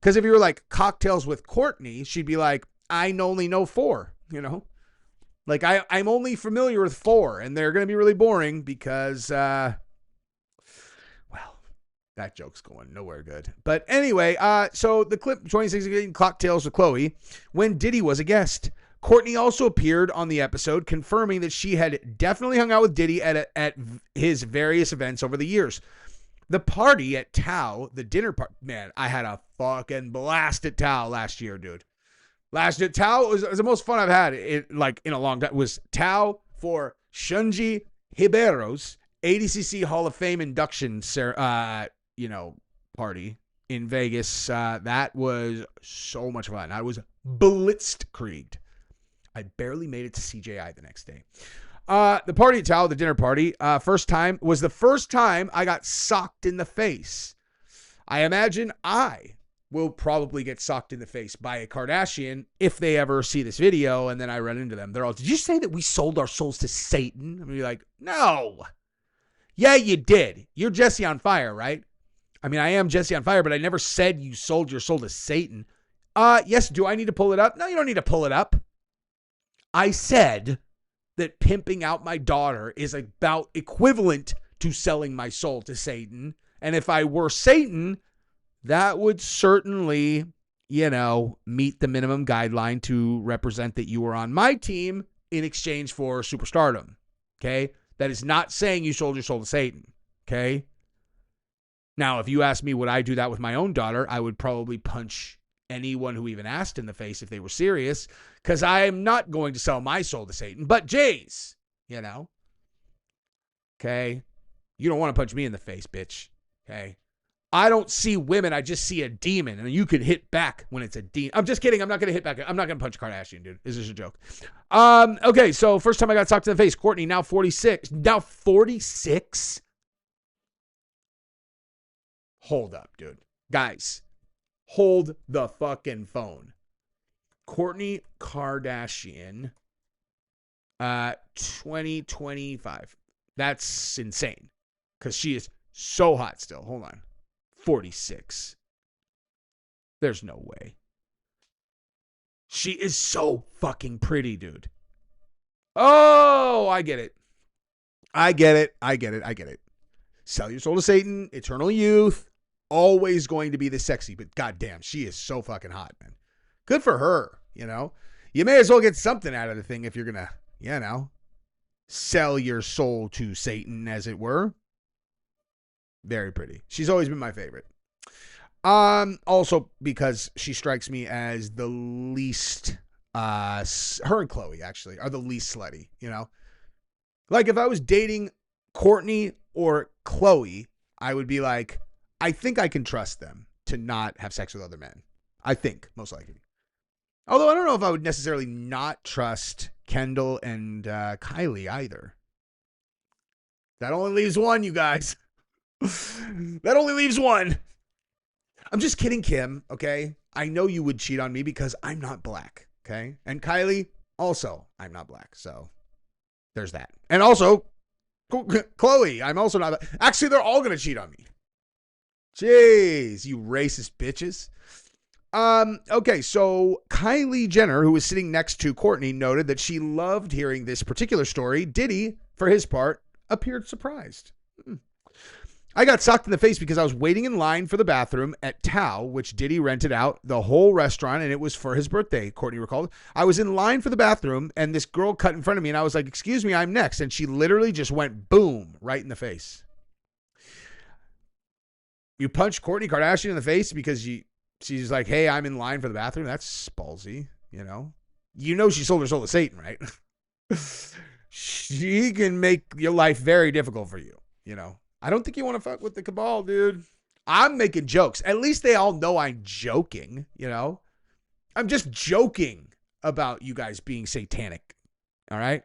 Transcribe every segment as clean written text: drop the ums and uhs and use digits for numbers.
Because if you were like cocktails with Kourtney, she'd be like, I only know 4, you know? Like, I'm only familiar with 4, and they're going to be really boring because, well, that joke's going nowhere good. But anyway, so the clip 2016 Cocktails with Khloe, when Diddy was a guest. Kourtney also appeared on the episode, confirming that she had definitely hung out with Diddy at his various events over the years. The party at Tao, the dinner party, man, I had a fucking blast at Tao last year, dude. Last year, Tao was the most fun I've had in a long time. It was Tao for Shunji Hibero's ADCC Hall of Fame induction, party in Vegas. That was so much fun. I was blitzkrieged. I barely made it to CJI the next day. The party at Tao, the dinner party, was the first time I got socked in the face. I imagine I will probably get socked in the face by a Kardashian if they ever see this video and then I run into them. They're all, did you say that we sold our souls to Satan? I'm be like, no. Yeah, you did. You're Jesse on Fire, right? I mean, I am Jesse on Fire, but I never said you sold your soul to Satan. Yes, do I need to pull it up? No, you don't need to pull it up. I said that pimping out my daughter is about equivalent to selling my soul to Satan. And if I were Satan, that would certainly, meet the minimum guideline to represent that you were on my team in exchange for superstardom. Okay? That is not saying you sold your soul to Satan. Okay? Now, if you ask me, would I do that with my own daughter? I would probably punch anyone who even asked in the face if they were serious, because I am not going to sell my soul to Satan. But Jays, okay? You don't want to punch me in the face, bitch. Okay? I don't see women. I just see a demon, and you can hit back when it's a demon. I'm just kidding. I'm not going to hit back. I'm not going to punch a Kardashian, dude. This is a joke. Okay, so first time I got socked in the face, Kourtney, now 46. Now 46? Hold up, dude. Guys, hold the fucking phone. Kourtney Kardashian, 2025. That's insane. Because she is so hot still. Hold on. 46. There's no way. She is so fucking pretty, dude. Oh, I get it. I get it. Sell your soul to Satan, eternal youth, always going to be the sexy, but goddamn, she is so fucking hot, man. Good for her, You may as well get something out of the thing if you're going to, sell your soul to Satan, as it were. Very pretty. She's always been my favorite. Also because she strikes me as the least, her and Khloe actually are the least slutty, Like if I was dating Kourtney or Khloe, I would be like, I think I can trust them to not have sex with other men. I think, most likely. Although I don't know if I would necessarily not trust Kendall and Kylie either. That only leaves one, you guys. That only leaves one. I'm just kidding, Kim, okay? I know you would cheat on me because I'm not black, okay? And Kylie, also, I'm not black. So there's that. And also, Khloe, I'm also not. Actually, they're all going to cheat on me. Jeez, you racist bitches. Okay, so Kylie Jenner, who was sitting next to Kourtney, noted that she loved hearing this particular story. Diddy, for his part, appeared surprised. I got socked in the face because I was waiting in line for the bathroom at Tao, which Diddy rented out the whole restaurant, and it was for his birthday, Kourtney recalled. I was in line for the bathroom, and this girl cut in front of me, and I was like, excuse me, I'm next. And she literally just went boom, right in the face. You punch Kourtney Kardashian in the face because she's like, hey, I'm in line for the bathroom? That's ballsy, she sold her soul to Satan, right? She can make your life very difficult for you, I don't think you want to fuck with the cabal, dude. I'm making jokes. At least they all know I'm joking, I'm just joking about you guys being satanic. All right?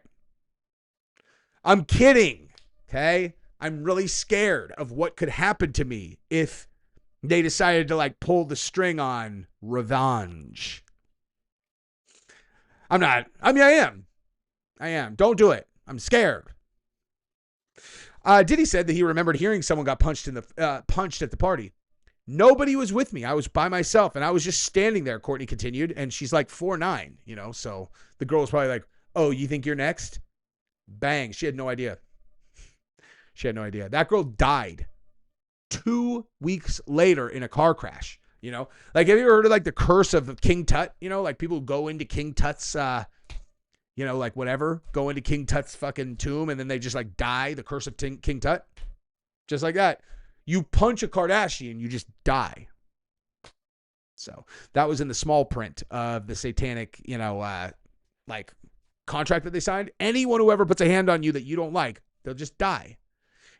I'm kidding, okay? I'm really scared of what could happen to me if they decided to pull the string on revenge. I'm not. I am. Don't do it. I'm scared. Diddy said that he remembered hearing someone got punched at the party. Nobody was with me. I was by myself, and I was just standing there, Kourtney continued, and she's like 4'9", so the girl was probably like, oh, you think you're next? Bang. She had no idea. She had no idea. That girl died 2 weeks later in a car crash, Like, have you ever heard of, like, the curse of King Tut? Like, people go into King Tut's, like, whatever, go into King Tut's fucking tomb, and then they just, like, die, the curse of King Tut? Just like that. You punch a Kardashian, you just die. So that was in the small print of the satanic, like, contract that they signed. Anyone who ever puts a hand on you that you don't like, they'll just die.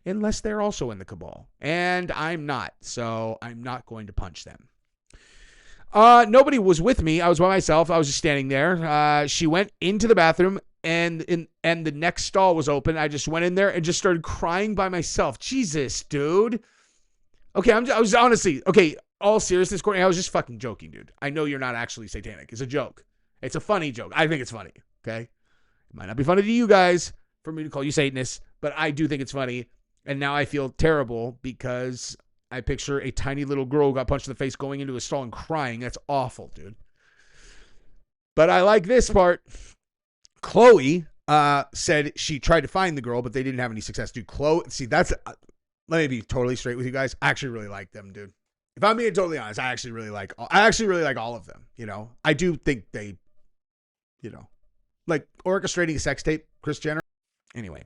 Unless they're also in the cabal. And I'm not, so I'm not going to punch them. Nobody was with me. I was by myself. I was just standing there. She went into the bathroom, and the next stall was open. I just went in there and just started crying by myself. Jesus, dude. Okay, I was honestly, all seriousness, Kourtney, I was just fucking joking, dude. I know you're not actually satanic. It's a joke. It's a funny joke. I think it's funny, okay? It might not be funny to you guys for me to call you Satanists, but I do think it's funny. And now I feel terrible because I picture a tiny little girl who got punched in the face going into a stall and crying. That's awful, dude. But I like this part. Chloe said she tried to find the girl, but they didn't have any success. Dude, Chloe, see, that's... let me be totally straight with you guys. I actually really like them, dude. If I'm being totally honest, I actually really like all of them, I do think they, like orchestrating a sex tape, Kris Jenner. Anyway,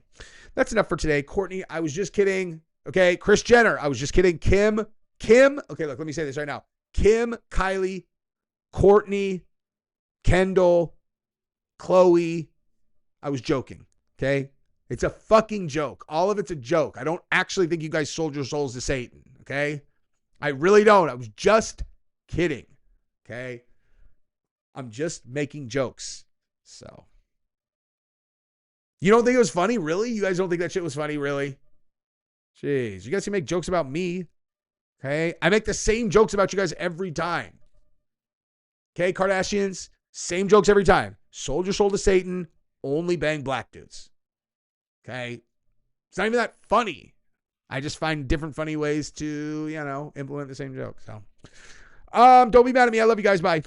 that's enough for today. Kourtney, I was just kidding. Okay, Kris Jenner, I was just kidding. Kim. Okay, look, let me say this right now. Kim, Kylie, Kourtney, Kendall, Chloe. I was joking, okay? It's a fucking joke. All of it's a joke. I don't actually think you guys sold your souls to Satan, okay? I really don't. I was just kidding, okay? I'm just making jokes, so. You don't think it was funny, really? You guys don't think that shit was funny, really? Jeez, you guys can make jokes about me, okay? I make the same jokes about you guys every time. Okay, Kardashians, same jokes every time. Sold your soul to Satan, only bang black dudes. Okay? It's not even that funny. I just find different funny ways to, implement the same joke. So, don't be mad at me. I love you guys. Bye.